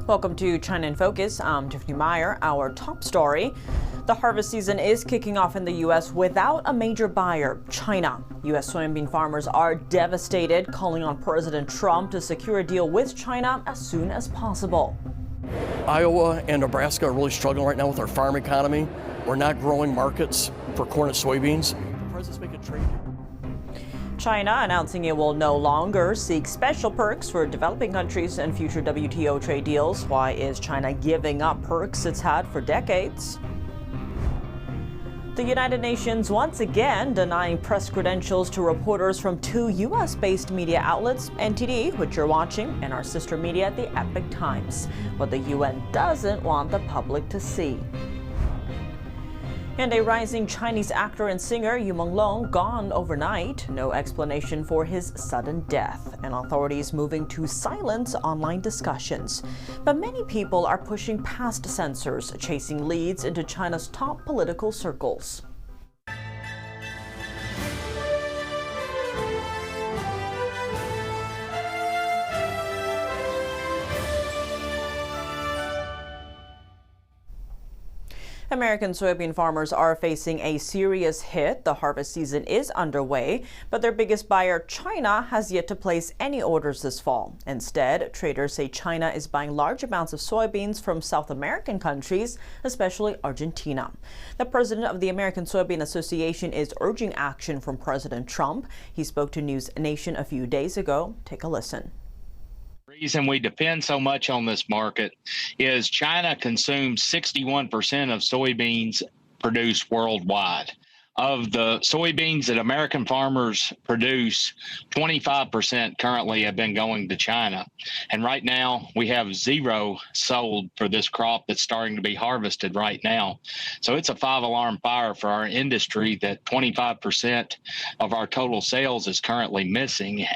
Welcome to China in Focus. I'm Tiffany Meyer. Our top story: the harvest season is kicking off in the U.S. without a major buyer, China. U.S. soybean farmers are devastated, calling on President Trump to secure a deal with China as soon as possible. Iowa and Nebraska are really struggling right now with our farm economy. We're not growing markets for corn and soybeans. The president's making trade. China announcing it will no longer seek special perks for developing countries in future WTO trade deals. Why is China giving up perks it's had for decades? The United Nations once again denying press credentials to reporters from two U.S.-based media outlets, NTD, which you're watching, and our sister media, the Epoch Times, what the UN doesn't want the public to see. And a rising Chinese actor and singer, Menglong, gone overnight. No explanation for his sudden death, and authorities moving to silence online discussions. But many people are pushing past censors, chasing leads into China's top political circles. American soybean farmers are facing a serious hit. The harvest season is underway, but their biggest buyer, China, has yet to place any orders this fall. Instead, traders say China is buying large amounts of soybeans from South American countries, especially Argentina. The president of the American Soybean Association is urging action from President Trump. He spoke to News Nation a few days ago. Take a listen. The reason we depend so much on this market is China consumes 61% of soybeans produced worldwide. Of the soybeans that American farmers produce, 25% currently have been going to China. And right now we have zero sold for this crop that's starting to be harvested right now. So it's a five-alarm fire for our industry that 25% of our total sales is currently missing.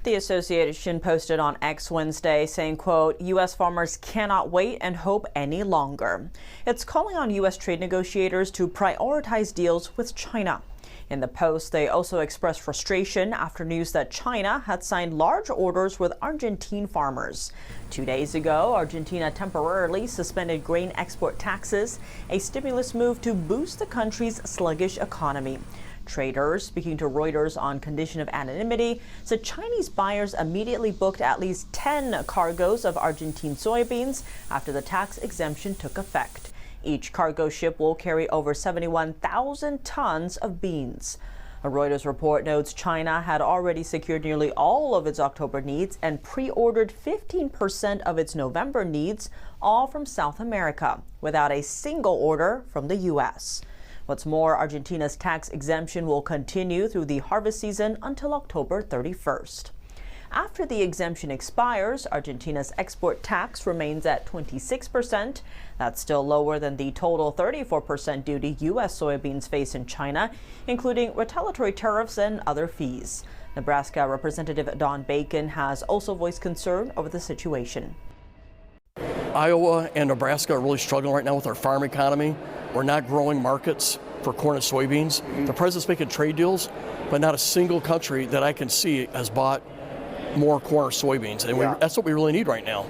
The association posted on X Wednesday saying, quote, U.S. farmers cannot wait and hope any longer. It's calling on U.S. trade negotiators to prioritize deals with China. In the post, they also expressed frustration after news that China had signed large orders with Argentine farmers. 2 days ago, Argentina temporarily suspended grain export taxes, a stimulus move to boost the country's sluggish economy. Traders, speaking to Reuters on condition of anonymity, said Chinese buyers immediately booked at least 10 cargoes of Argentine soybeans after the tax exemption took effect. Each cargo ship will carry over 71,000 tons of beans. A Reuters report notes China had already secured nearly all of its October needs and pre-ordered 15% of its November needs, all from South America, without a single order from the U.S. What's more, Argentina's tax exemption will continue through the harvest season until October 31st. After the exemption expires, Argentina's export tax remains at 26%. That's still lower than the total 34% duty U.S. soybeans face in China, including retaliatory tariffs and other fees. Nebraska Representative Don Bacon has also voiced concern over the situation. Iowa and Nebraska are really struggling right now with our farm economy. We're not growing markets for corn and soybeans. The president's making trade deals, but not a single country that I can see has bought more corn or soybeans. And that's what we really need right now.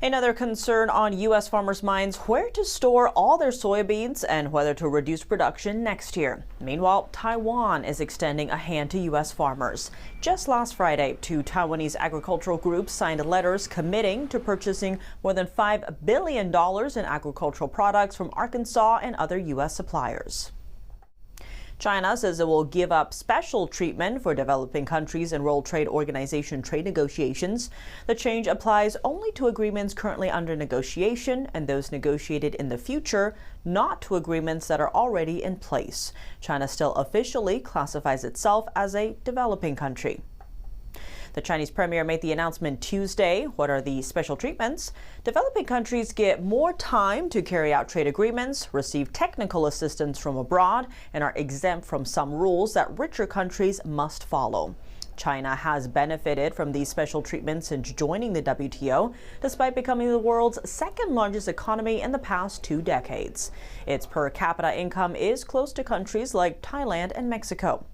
Another concern on U.S. farmers' minds: where to store all their soybeans and whether to reduce production next year. Meanwhile, Taiwan is extending a hand to U.S. farmers. Just last Friday, two Taiwanese agricultural groups signed letters committing to purchasing more than $5 billion in agricultural products from Arkansas and other U.S. suppliers. China says it will give up special treatment for developing countries in World Trade Organization trade negotiations. The change applies only to agreements currently under negotiation and those negotiated in the future, not to agreements that are already in place. China still officially classifies itself as a developing country. The Chinese premier made the announcement Tuesday. What are the special treatments? Developing countries get more time to carry out trade agreements, receive technical assistance from abroad, and are exempt from some rules that richer countries must follow. China has benefited from these special treatments since joining the WTO, despite becoming the world's second largest economy in the past 2 decades. Its per capita income is close to countries like Thailand and Mexico.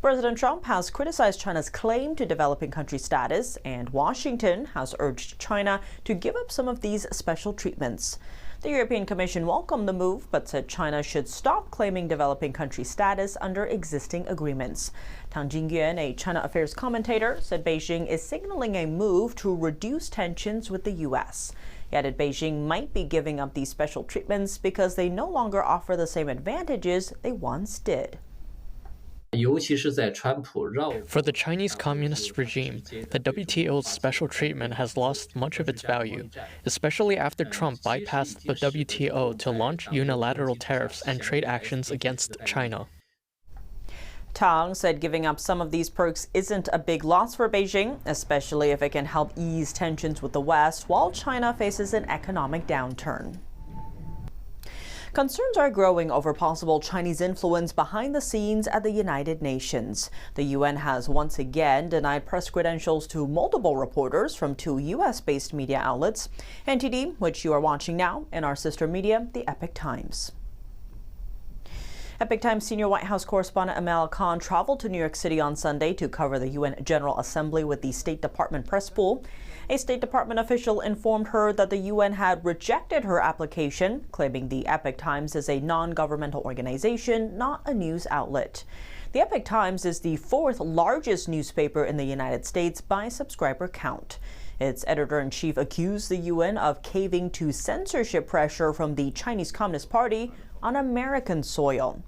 President Trump has criticized China's claim to developing country status, and Washington has urged China to give up some of these special treatments. The European Commission welcomed the move, but said China should stop claiming developing country status under existing agreements. Tang Jingyuan, a China affairs commentator, said Beijing is signaling a move to reduce tensions with the U.S. He added Beijing might be giving up these special treatments because they no longer offer the same advantages they once did. For the Chinese Communist regime, the WTO's special treatment has lost much of its value, especially after Trump bypassed the WTO to launch unilateral tariffs and trade actions against China. Tang said giving up some of these perks isn't a big loss for Beijing, especially if it can help ease tensions with the West while China faces an economic downturn. Concerns are growing over possible Chinese influence behind the scenes at the United Nations. The UN has once again denied press credentials to multiple reporters from two U.S.-based media outlets, NTD, which you are watching now, and our sister media, the Epoch Times. Epoch Times senior White House correspondent Amal Khan traveled to New York City on Sunday to cover the UN General Assembly with the State Department press pool. A State Department official informed her that the UN had rejected her application, claiming the Epoch Times is a non-governmental organization, not a news outlet. The Epoch Times is the fourth largest newspaper in the United States by subscriber count. Its editor-in-chief accused the UN of caving to censorship pressure from the Chinese Communist Party on American soil.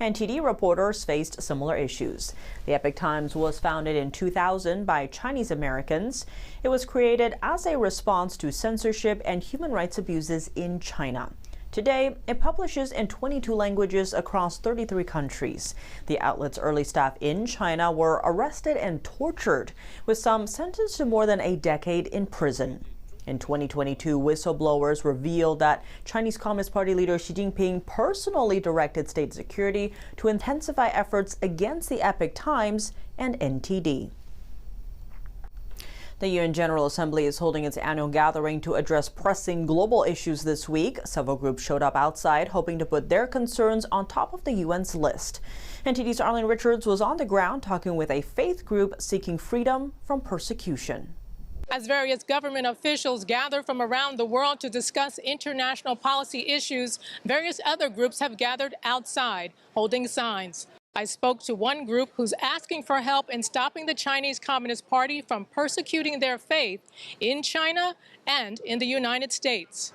NTD reporters faced similar issues. The Epoch Times was founded in 2000 by Chinese Americans. It was created as a response to censorship and human rights abuses in China. Today, it publishes in 22 languages across 33 countries. The outlet's early staff in China were arrested and tortured, with some sentenced to more than a decade in prison. In 2022, whistleblowers revealed that Chinese Communist Party leader Xi Jinping personally directed state security to intensify efforts against the Epoch Times and NTD. The UN General Assembly is holding its annual gathering to address pressing global issues this week. Several groups showed up outside, hoping to put their concerns on top of the UN's list. NTD's Arlene Richards was on the ground talking with a faith group seeking freedom from persecution. As various government officials gather from around the world to discuss international policy issues, various other groups have gathered outside, holding signs. I spoke to one group who's asking for help in stopping the Chinese Communist Party from persecuting their faith in China and in the United States.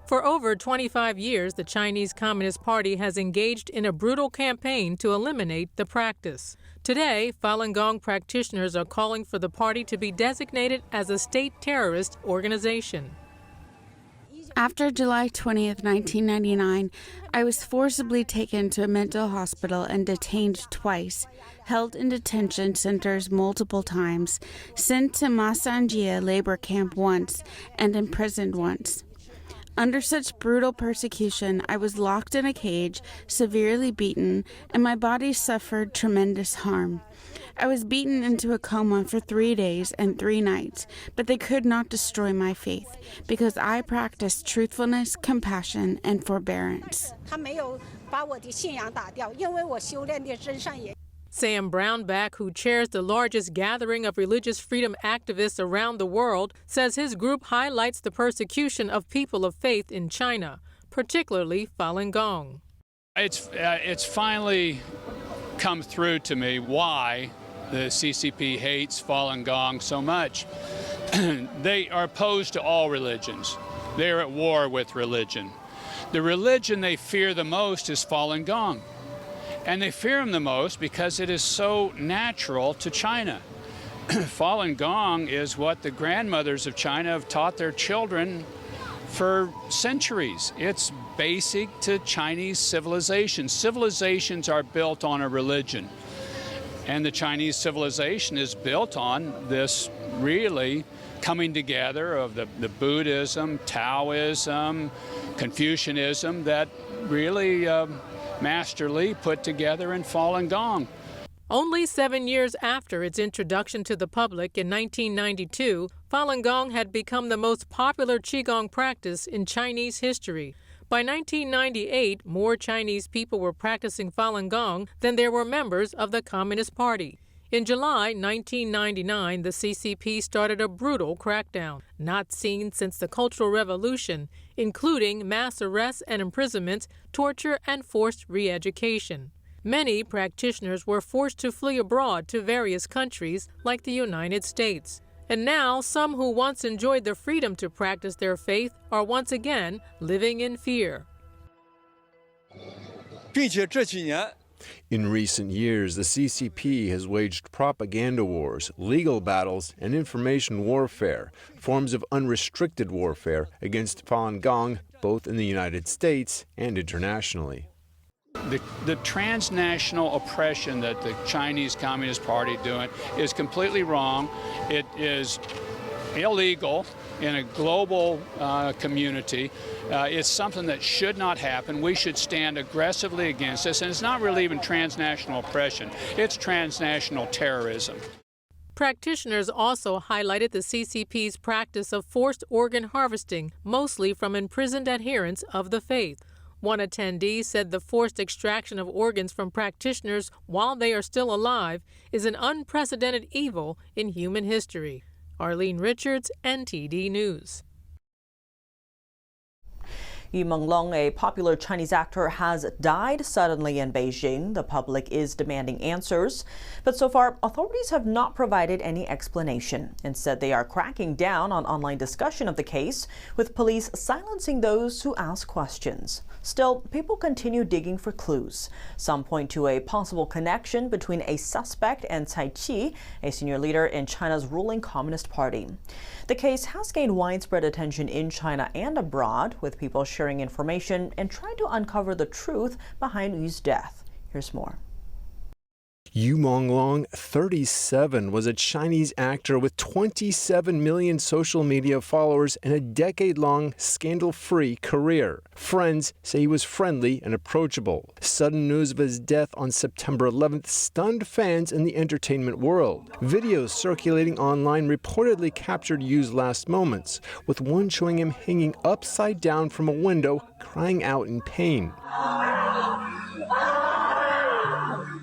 For over 25 years, the Chinese Communist Party has engaged in a brutal campaign to eliminate the practice. Today, Falun Gong practitioners are calling for the party to be designated as a state terrorist organization. After July 20th, 1999, I was forcibly taken to a mental hospital and detained twice, held in detention centers multiple times, sent to Masanjia labor camp once, and imprisoned once. Under such brutal persecution, I was locked in a cage, severely beaten, and my body suffered tremendous harm. I was beaten into a coma for 3 days and 3 nights, but they could not destroy my faith, because I practiced truthfulness, compassion, and forbearance. Sam Brownback, who chairs the largest gathering of religious freedom activists around the world, says his group highlights the persecution of people of faith in China, particularly Falun Gong. It's finally come through to me why the CCP hates Falun Gong so much. They are opposed to all religions. They are at war with religion. The religion they fear the most is Falun Gong. And they fear him the most because it is so natural to China. Falun Gong is what the grandmothers of China have taught their children for centuries. It's basic to Chinese civilization. Civilizations are built on a religion. And the Chinese civilization is built on this really coming together of the Buddhism, Taoism, Confucianism that really Master Li put together in Falun Gong. Only 7 years after its introduction to the public in 1992, Falun Gong had become the most popular Qigong practice in Chinese history. By 1998, more Chinese people were practicing Falun Gong than there were members of the Communist Party. In July 1999, the CCP started a brutal crackdown, not seen since the Cultural Revolution, including mass arrests and imprisonments, torture, and forced re-education. Many practitioners were forced to flee abroad to various countries like the United States. And now, some who once enjoyed the freedom to practice their faith are once again living in fear. In recent years, the CCP has waged propaganda wars, legal battles, and information warfare, forms of unrestricted warfare against Falun Gong, both in the United States and internationally. The transnational oppression that the Chinese Communist Party doing is completely wrong. It is illegal in a global community. It's something that should not happen. We should stand aggressively against this. And it's not really even transnational oppression. It's transnational terrorism. Practitioners also highlighted the CCP's practice of forced organ harvesting, mostly from imprisoned adherents of the faith. One attendee said the forced extraction of organs from practitioners while they are still alive is an unprecedented evil in human history. Arlene Richards, NTD News. Menglong, a popular Chinese actor, has died suddenly in Beijing. The public is demanding answers. But so far, authorities have not provided any explanation. Instead, they are cracking down on online discussion of the case, with police silencing those who ask questions. Still, people continue digging for clues. Some point to a possible connection between a suspect and Cai Qi, a senior leader in China's ruling Communist Party. The case has gained widespread attention in China and abroad, with people sharing information and trying to uncover the truth behind Yu's death. Here's more. Menglong, 37, was a Chinese actor with 27 million social media followers and a decade-long scandal-free career. Friends say he was friendly and approachable. Sudden news of his death on September 11th stunned fans in the entertainment world. Videos circulating online reportedly captured Yu's last moments, with one showing him hanging upside down from a window, crying out in pain.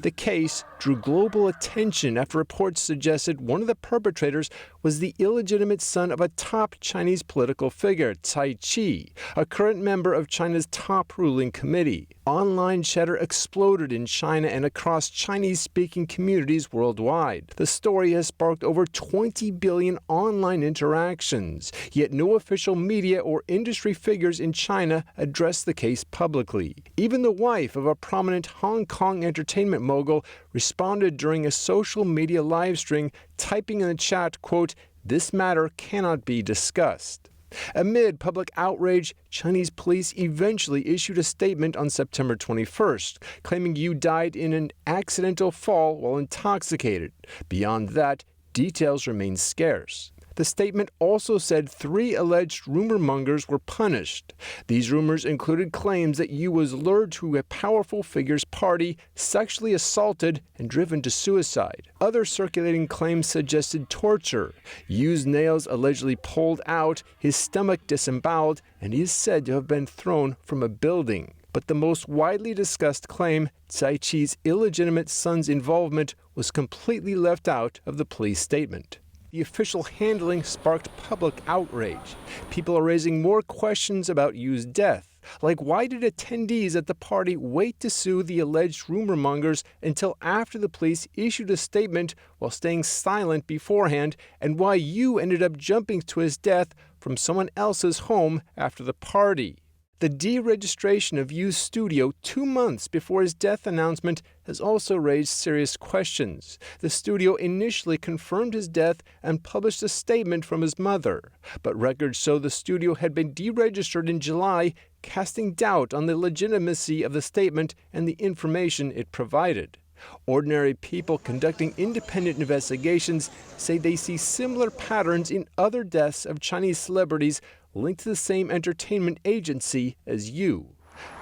The case drew global attention after reports suggested one of the perpetrators was the illegitimate son of a top Chinese political figure, Cai Qi, a current member of China's top ruling committee. Online chatter exploded in China and across Chinese-speaking communities worldwide. The story has sparked over 20 billion online interactions, yet no official media or industry figures in China addressed the case publicly. Even the wife of a prominent Hong Kong entertainment mogul responded during a social media live stream, typing in the chat, quote, "This matter cannot be discussed." Amid public outrage, Chinese police eventually issued a statement on September 21st, claiming Yu died in an accidental fall while intoxicated. Beyond that, details remain scarce. The statement also said 3 alleged rumor mongers were punished. These rumors included claims that Yu was lured to a powerful figure's party, sexually assaulted, and driven to suicide. Other circulating claims suggested torture. Yu's nails allegedly pulled out, his stomach disemboweled, and he is said to have been thrown from a building. But the most widely discussed claim, Cai Qi's illegitimate son's involvement, was completely left out of the police statement. The official handling sparked public outrage. People are raising more questions about Yu's death, like why did attendees at the party wait to sue the alleged rumor mongers until after the police issued a statement while staying silent beforehand, and why Yu ended up jumping to his death from someone else's home after the party. The deregistration of Yu's studio 2 months before his death announcement has also raised serious questions. The studio initially confirmed his death and published a statement from his mother, but records show the studio had been deregistered in July, casting doubt on the legitimacy of the statement and the information it provided. Ordinary people conducting independent investigations say they see similar patterns in other deaths of Chinese celebrities linked to the same entertainment agency as Yu.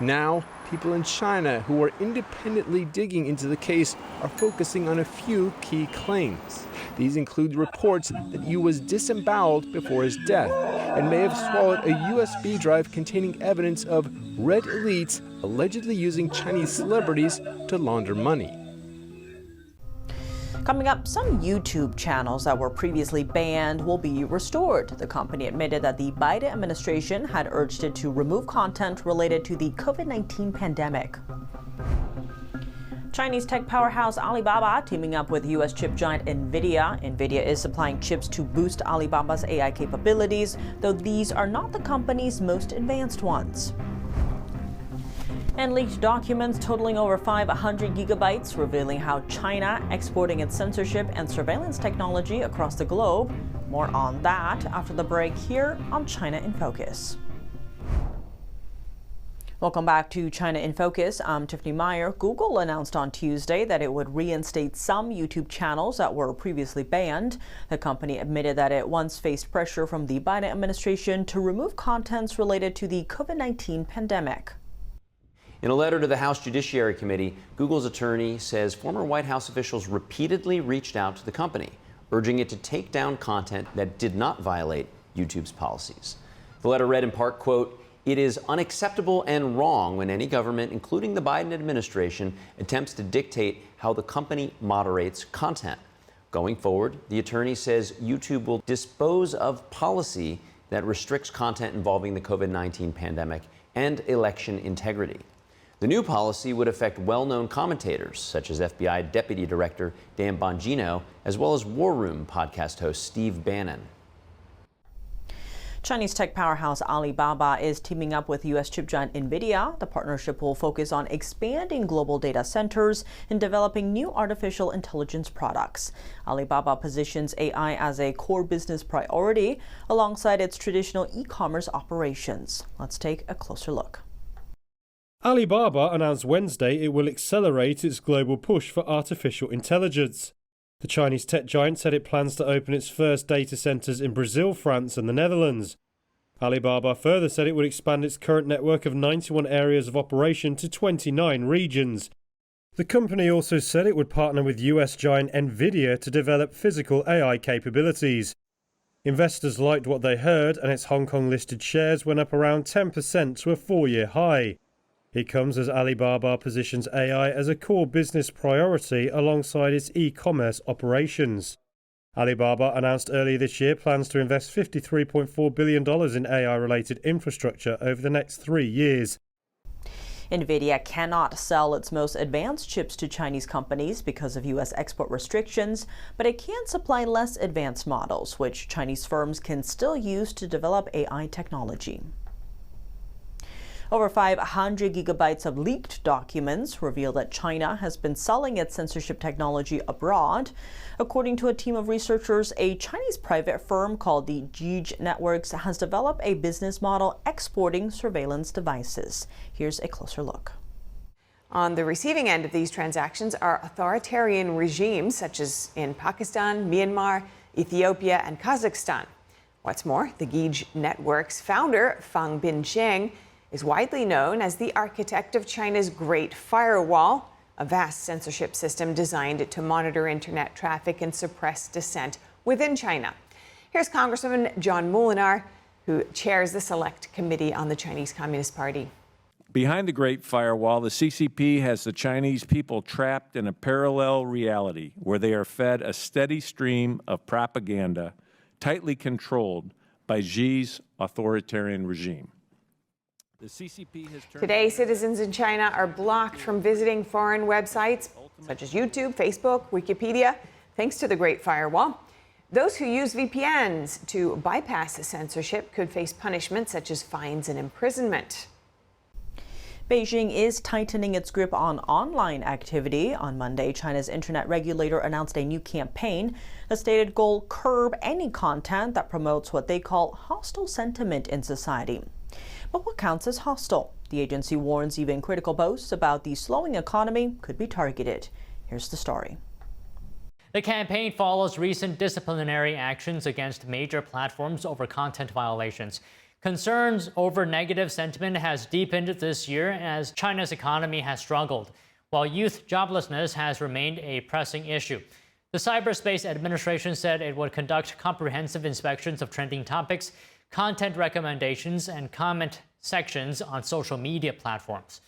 Now, people in China who are independently digging into the case are focusing on a few key claims. These include reports that Yu was disemboweled before his death, and may have swallowed a USB drive containing evidence of red elites allegedly using Chinese celebrities to launder money. Coming up, some YouTube channels that were previously banned will be restored. The company admitted that the Biden administration had urged it to remove content related to the COVID-19 pandemic. Chinese tech powerhouse Alibaba teaming up with U.S. chip giant NVIDIA. NVIDIA is supplying chips to boost Alibaba's AI capabilities, though these are not the company's most advanced ones. And leaked documents totaling over 500 gigabytes revealing how China exporting its censorship and surveillance technology across the globe. More on that after the break here on China in Focus. Welcome back to China in Focus. I'm Tiffany Meyer. Google announced on Tuesday that it would reinstate some YouTube channels that were previously banned. The company admitted that it once faced pressure from the Biden administration to remove contents related to the COVID-19 pandemic. In a letter to the House Judiciary Committee, Google's attorney says former White House officials repeatedly reached out to the company, urging it to take down content that did not violate YouTube's policies. The letter read in part, quote, "It is unacceptable and wrong when any government, including the Biden administration, attempts to dictate how the company moderates content. Going forward, the attorney says YouTube will dispose of policy that restricts content involving the COVID-19 pandemic and election integrity. The new policy would affect well-known commentators, such as FBI Deputy Director Dan Bongino, as well as War Room podcast host Steve Bannon." Chinese tech powerhouse Alibaba is teaming up with U.S. chip giant NVIDIA. The partnership will focus on expanding global data centers and developing new artificial intelligence products. Alibaba positions AI as a core business priority alongside its traditional e-commerce operations. Let's take a closer look. Alibaba announced Wednesday it will accelerate its global push for artificial intelligence. The Chinese tech giant said it plans to open its first data centers in Brazil, France and the Netherlands. Alibaba further said it would expand its current network of 91 areas of operation to 29 regions. The company also said it would partner with US giant NVIDIA to develop physical AI capabilities. Investors liked what they heard, and its Hong Kong-listed shares went up around 10% to a 4-year high. It comes as Alibaba positions AI as a core business priority alongside its e-commerce operations. Alibaba announced earlier this year plans to invest $53.4 billion in AI-related infrastructure over the next 3 years. NVIDIA cannot sell its most advanced chips to Chinese companies because of U.S. export restrictions, but it can supply less advanced models, which Chinese firms can still use to develop AI technology. Over 500 gigabytes of leaked documents reveal that China has been selling its censorship technology abroad. According to a team of researchers, a Chinese private firm called the Gij Networks has developed a business model exporting surveillance devices. Here's a closer look. On the receiving end of these transactions are authoritarian regimes such as in Pakistan, Myanmar, Ethiopia, and Kazakhstan. What's more, the Gij Networks founder, Fang Bincheng, is widely known as the architect of China's Great Firewall, a vast censorship system designed to monitor internet traffic and suppress dissent within China. Here's Congressman John Moolenaar, who chairs the Select Committee on the Chinese Communist Party. Behind the Great Firewall, the CCP has the Chinese people trapped in a parallel reality where they are fed a steady stream of propaganda tightly controlled by Xi's authoritarian regime. Today, citizens in China are blocked from visiting foreign websites such as YouTube, Facebook, Wikipedia, thanks to the Great Firewall. Those who use VPNs to bypass censorship could face punishment such as fines and imprisonment. Beijing is tightening its grip on online activity. On Monday, China's internet regulator announced a new campaign. The stated goal: curb any content that promotes what they call hostile sentiment in society. But what counts as hostile? The agency warns even critical posts about the slowing economy could be targeted. Here's the story. The campaign follows recent disciplinary actions against major platforms over content violations. Concerns over negative sentiment has deepened this year as China's economy has struggled, while youth joblessness has remained a pressing issue. The Cyberspace Administration said it would conduct comprehensive inspections of trending topics, content recommendations, and comment sections on social media platforms.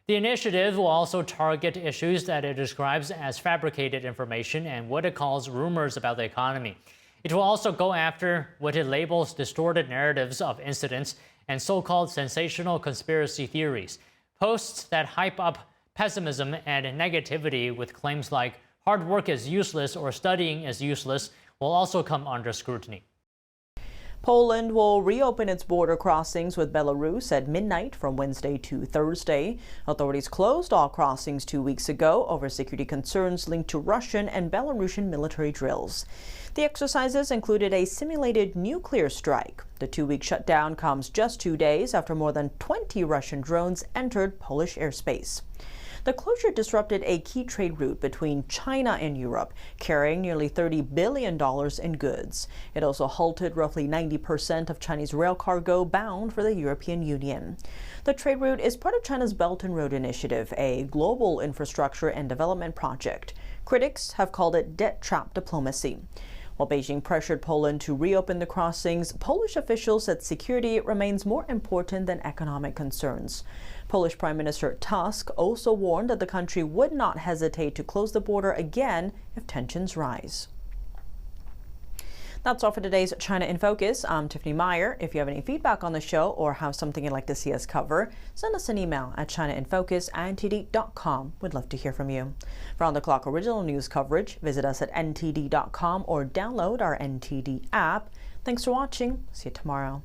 The initiative will also target issues that it describes as fabricated information and what it calls rumors about the economy. It will also go after what it labels distorted narratives of incidents and so-called sensational conspiracy theories. Posts that hype up pessimism and negativity with claims like hard work is useless or studying is useless will also come under scrutiny. Poland will reopen its border crossings with Belarus at midnight from Wednesday to Thursday. Authorities closed all crossings 2 weeks ago over security concerns linked to Russian and Belarusian military drills. The exercises included a simulated nuclear strike. The 2-week shutdown comes just 2 days after more than 20 Russian drones entered Polish airspace. The closure disrupted a key trade route between China and Europe, carrying nearly $30 billion in goods. It also halted roughly 90% of Chinese rail cargo bound for the European Union. The trade route is part of China's Belt and Road Initiative, a global infrastructure and development project. Critics have called it debt trap diplomacy. While Beijing pressured Poland to reopen the crossings, Polish officials said security remains more important than economic concerns. Polish Prime Minister Tusk also warned that the country would not hesitate to close the border again if tensions rise. That's all for today's China in Focus. I'm Tiffany Meyer. If you have any feedback on the show or have something you'd like to see us cover, send us an email at chinainfocus@ntd.com. We'd love to hear from you. For on-the-clock original news coverage, visit us at ntd.com or download our NTD app. Thanks for watching. See you tomorrow.